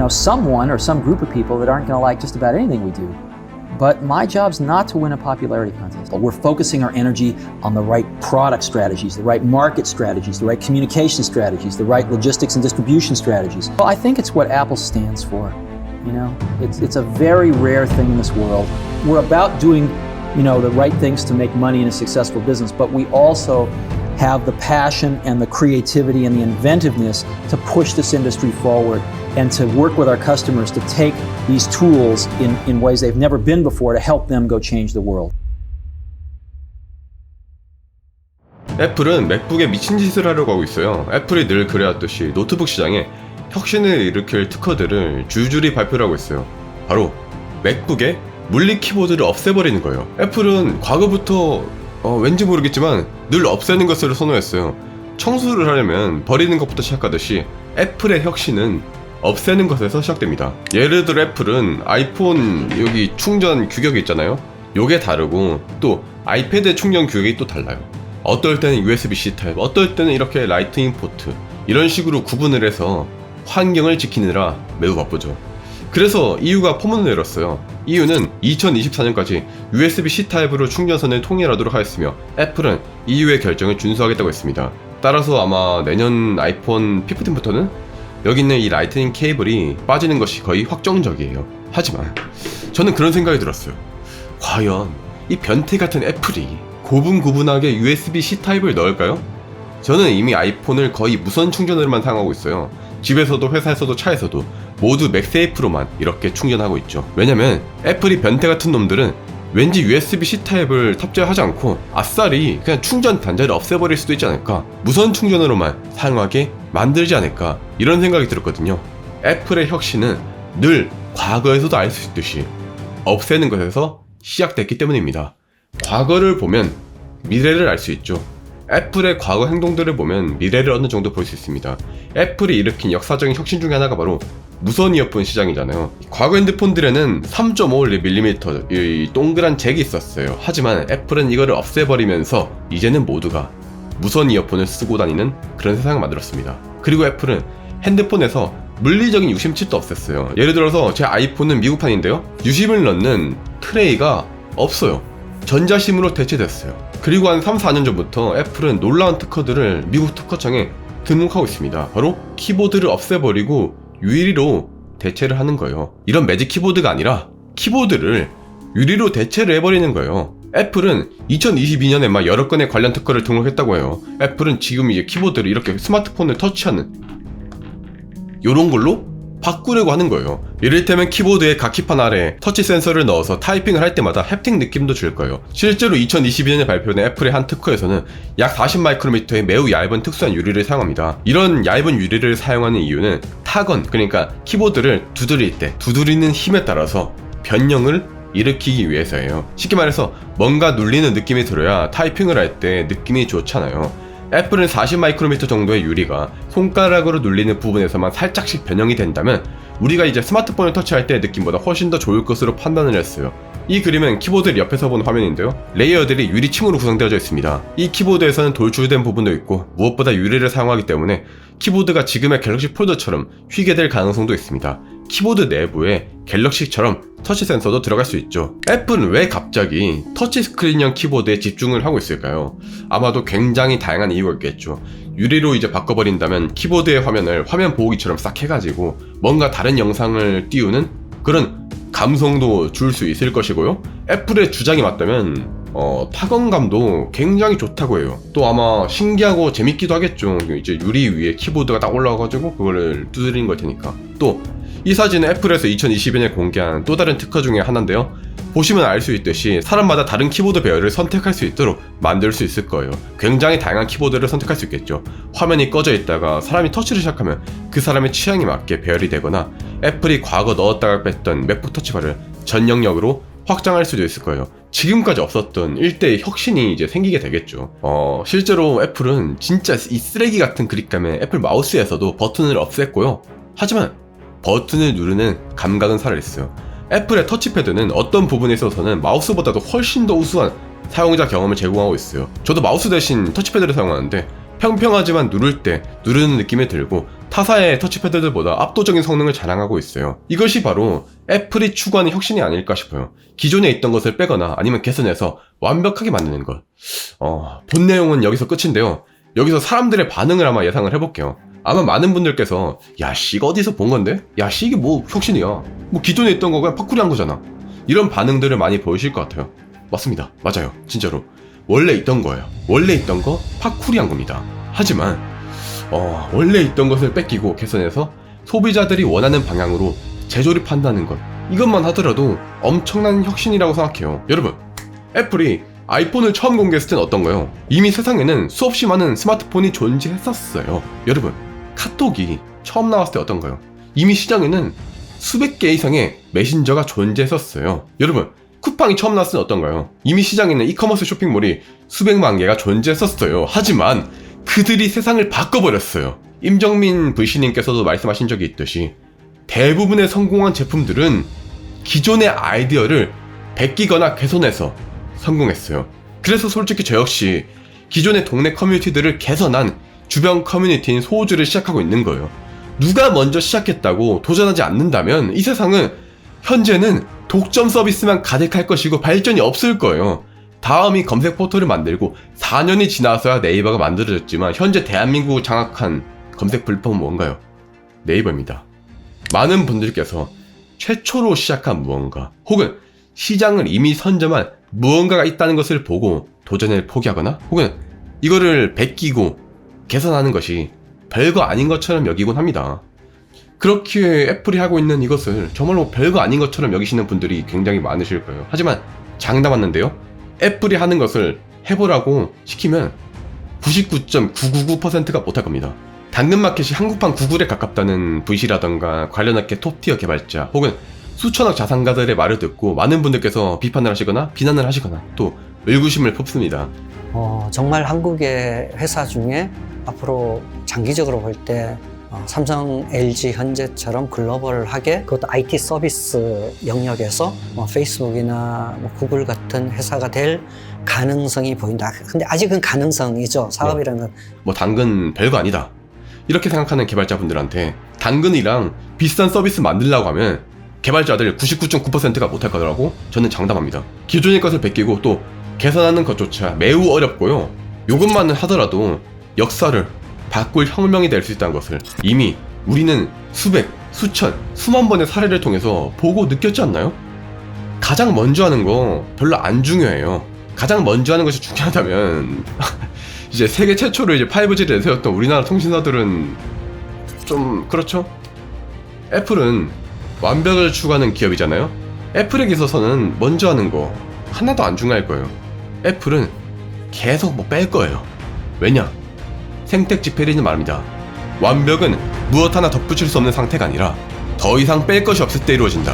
someone or some group of people that aren't going to like just about anything we do. But my job's not to win a popularity contest. We're focusing our energy on the right product strategies, the right market strategies, the right communication strategies, the right logistics and distribution strategies. Well, I think it's what Apple stands for. It's a very rare thing in this world. We're about doing, the right things to make money in a successful business, but we also have the passion and the creativity and the inventiveness to push this industry forward and to work with our customers to take these tools in ways they've never been before to help them go change the world. 애플은 맥북에 미친 짓을 하려고 하고 있어요. 애플이 늘 그래왔듯이 노트북 시장에 혁신을 일으킬 특허들을 줄줄이 발표를 하고 있어요. 바로 맥북에 물리 키보드를 없애버리는 거예요. 애플은 과거부터 왠지 모르겠지만 늘 없애는 것을 선호했어요. 청소를 하려면 버리는 것부터 시작하듯이 애플의 혁신은 없애는 것에서 시작됩니다. 예를 들어 애플은 아이폰 여기 충전 규격이 있잖아요. 요게 다르고 또 아이패드 충전 규격이 또 달라요. 어떨 때는 USB-C 타입, 어떨 때는 이렇게 라이트닝 포트 이런 식으로 구분을 해서 환경을 지키느라 매우 바쁘죠. 그래서 EU가 포문을 열었어요. EU는 2024년까지 USB-C 타입으로 충전선을 통일하도록 하였으며 애플은 EU의 결정을 준수하겠다고 했습니다. 따라서 아마 내년 아이폰 15부터는 여기 있는 이 라이트닝 케이블이 빠지는 것이 거의 확정적이에요. 하지만 저는 그런 생각이 들었어요. 과연 이 변태 같은 애플이 고분고분하게 USB-C 타입을 넣을까요? 저는 이미 아이폰을 거의 무선 충전으로만 사용하고 있어요. 집에서도 회사에서도 차에서도 모두 맥세이프로만 이렇게 충전하고 있죠. 왜냐면 애플이 변태 같은 놈들은 왠지 USB-C 타입을 탑재하지 않고 아싸리 그냥 충전 단자를 없애버릴 수도 있지 않을까, 무선 충전으로만 사용하게 만들지 않을까, 이런 생각이 들었거든요. 애플의 혁신은 늘 과거에서도 알 수 있듯이 없애는 것에서 시작됐기 때문입니다. 과거를 보면 미래를 알 수 있죠. 애플의 과거 행동들을 보면 미래를 어느 정도 볼 수 있습니다. 애플이 일으킨 역사적인 혁신 중에 하나가 바로 무선 이어폰 시장이잖아요. 과거 핸드폰들에는 3.5mm 이 동그란 잭이 있었어요. 하지만 애플은 이거를 없애버리면서 이제는 모두가 무선 이어폰을 쓰고 다니는 그런 세상을 만들었습니다. 그리고 애플은 핸드폰에서 물리적인 유심칩도 없앴어요. 예를 들어서 제 아이폰은 미국판인데요, 유심을 넣는 트레이가 없어요. 전자심으로 대체됐어요. 그리고 한 3-4년 전부터 애플은 놀라운 특허들을 미국 특허청에 등록하고 있습니다. 바로 키보드를 없애버리고 유리로 대체를 하는 거예요. 이런 매직 키보드가 아니라 키보드를 유리로 대체를 해버리는 거예요. 애플은 2022년에 막 여러 건의 관련 특허를 등록했다고 해요. 애플은 지금 이제 키보드를 이렇게 스마트폰을 터치하는 요런 걸로 바꾸려고 하는 거예요. 이를테면 키보드의 각 키판 아래에 터치 센서를 넣어서 타이핑을 할 때마다 햅틱 느낌도 줄 거예요. 실제로 2022년에 발표된 애플의 한 특허에서는 약 40마이크로미터의 매우 얇은 특수한 유리를 사용합니다. 이런 얇은 유리를 사용하는 이유는 타건, 그러니까 키보드를 두드릴 때 두드리는 힘에 따라서 변형을 일으키기 위해서예요. 쉽게 말해서 뭔가 눌리는 느낌이 들어야 타이핑을 할 때 느낌이 좋잖아요. 애플은 40마이크로미터 정도의 유리가 손가락으로 눌리는 부분에서만 살짝씩 변형이 된다면 우리가 이제 스마트폰을 터치할 때의 느낌보다 훨씬 더 좋을 것으로 판단을 했어요. 이 그림은 키보드를 옆에서 본 화면인데요, 레이어들이 유리층으로 구성되어져 있습니다. 이 키보드에서는 돌출된 부분도 있고 무엇보다 유리를 사용하기 때문에 키보드가 지금의 갤럭시 폴더처럼 휘게 될 가능성도 있습니다. 키보드 내부에 갤럭시처럼 터치 센서도 들어갈 수 있죠. 애플은 왜 갑자기 터치 스크린형 키보드에 집중을 하고 있을까요? 아마도 굉장히 다양한 이유가 있겠죠. 유리로 이제 바꿔버린다면 키보드의 화면을 화면 보호기처럼 싹 해가지고 뭔가 다른 영상을 띄우는 그런 감성도 줄 수 있을 것이고요. 애플의 주장이 맞다면 타건감도 굉장히 좋다고 해요. 또 아마 신기하고 재밌기도 하겠죠. 이제 유리 위에 키보드가 딱 올라와가지고 그거를 두드리는 걸 테니까. 또 이 사진은 애플에서 2022년에 공개한 또 다른 특허 중에 하나인데요, 보시면 알 수 있듯이 사람마다 다른 키보드 배열을 선택할 수 있도록 만들 수 있을 거예요. 굉장히 다양한 키보드를 선택할 수 있겠죠. 화면이 꺼져 있다가 사람이 터치를 시작하면 그 사람의 취향에 맞게 배열이 되거나 애플이 과거 넣었다가 뺐던 맥북 터치바를 전 영역으로 확장할 수도 있을 거예요. 지금까지 없었던 일대의 혁신이 이제 생기게 되겠죠. 실제로 애플은 진짜 이 쓰레기 같은 그립감의 애플 마우스에서도 버튼을 없앴고요. 하지만 버튼을 누르는 감각은 살아있어요. 애플의 터치패드는 어떤 부분에 있어서는 마우스보다도 훨씬 더 우수한 사용자 경험을 제공하고 있어요. 저도 마우스 대신 터치패드를 사용하는데 평평하지만 누를 때 누르는 느낌이 들고 타사의 터치패드들보다 압도적인 성능을 자랑하고 있어요. 이것이 바로 애플이 추구하는 혁신이 아닐까 싶어요. 기존에 있던 것을 빼거나 아니면 개선해서 완벽하게 만드는 것. 본 내용은 여기서 끝인데요. 여기서 사람들의 반응을 아마 예상을 해볼게요. 아마 많은 분들께서 야 씨 이거 어디서 본 건데? 야 씨 이게 뭐 혁신이야? 뭐 기존에 있던 거 그냥 팝쿨이 한 거잖아. 이런 반응들을 많이 보이실 것 같아요. 맞습니다. 맞아요. 진짜로 원래 있던 거예요. 원래 있던 거 팝쿨이 한 겁니다. 하지만 원래 있던 것을 뺏기고 개선해서 소비자들이 원하는 방향으로 재조립한다는 것, 이것만 하더라도 엄청난 혁신이라고 생각해요. 여러분, 애플이 아이폰을 처음 공개했을 땐 어떤가요? 이미 세상에는 수없이 많은 스마트폰이 존재했었어요. 여러분, 카톡이 처음 나왔을 때 어떤가요? 이미 시장에는 수백 개 이상의 메신저가 존재했었어요. 여러분, 쿠팡이 처음 나왔을 때 어떤가요? 이미 시장에는 이커머스 쇼핑몰이 수백만 개가 존재했었어요. 하지만 그들이 세상을 바꿔버렸어요. 임정민 VC님께서도 말씀하신 적이 있듯이 대부분의 성공한 제품들은 기존의 아이디어를 베끼거나 개선해서 성공했어요. 그래서 솔직히 저 역시 기존의 동네 커뮤니티들을 개선한 주변 커뮤니티인 소우즈를 시작하고 있는 거예요. 누가 먼저 시작했다고 도전하지 않는다면 이 세상은 현재는 독점 서비스만 가득할 것이고 발전이 없을 거예요. 다음이 검색 포털을 만들고 4년이 지나서야 네이버가 만들어졌지만 현재 대한민국을 장악한 검색 플랫폼은 뭔가요? 네이버입니다. 많은 분들께서 최초로 시작한 무언가 혹은 시장을 이미 선점한 무언가가 있다는 것을 보고 도전을 포기하거나 혹은 이거를 베끼고 개선하는 것이 별거 아닌 것처럼 여기곤 합니다. 그렇게 애플이 하고 있는 이것을 정말로 별거 아닌 것처럼 여기시는 분들이 굉장히 많으실 거예요. 하지만 장담하는데요, 애플이 하는 것을 해보라고 시키면 99.999%가 못할 겁니다. 당근마켓이 한국판 구글에 가깝다는 VC라던가 관련학계 톱티어 개발자 혹은 수천억 자산가들의 말을 듣고 많은 분들께서 비판을 하시거나 비난을 하시거나 또 의구심을 품습니다. 정말 한국의 회사 중에 앞으로 장기적으로 볼 때 삼성, LG, 현재처럼 글로벌하게 그것도 IT 서비스 영역에서 페이스북이나 구글 같은 회사가 될 가능성이 보인다. 근데 아직은 가능성이죠. 사업이라는 건. 뭐 당근 별거 아니다. 이렇게 생각하는 개발자분들한테 당근이랑 비슷한 서비스 만들려고 하면 개발자들 99.9%가 못할 거라고 저는 장담합니다. 기존의 것을 베끼고 또 개선하는 것조차 매우 어렵고요. 이것만은 하더라도 역사를 바꿀 혁명이 될 수 있다는 것을 이미 우리는 수백, 수천, 수만 번의 사례를 통해서 보고 느꼈지 않나요? 가장 먼저 하는 거 별로 안 중요해요. 가장 먼저 하는 것이 중요하다면 이제 세계 최초로 이제 5G를 내세웠던 우리나라 통신사들은 좀 그렇죠? 애플은 완벽을 추구하는 기업이잖아요? 애플에게 있어서는 먼저 하는 거 하나도 안 중요할 거예요. 애플은 계속 뭐 뺄 거예요. 왜냐? 생택지 페리는 말합니다. 완벽은 무엇 하나 덧붙일 수 없는 상태가 아니라 더 이상 뺄 것이 없을 때 이루어진다.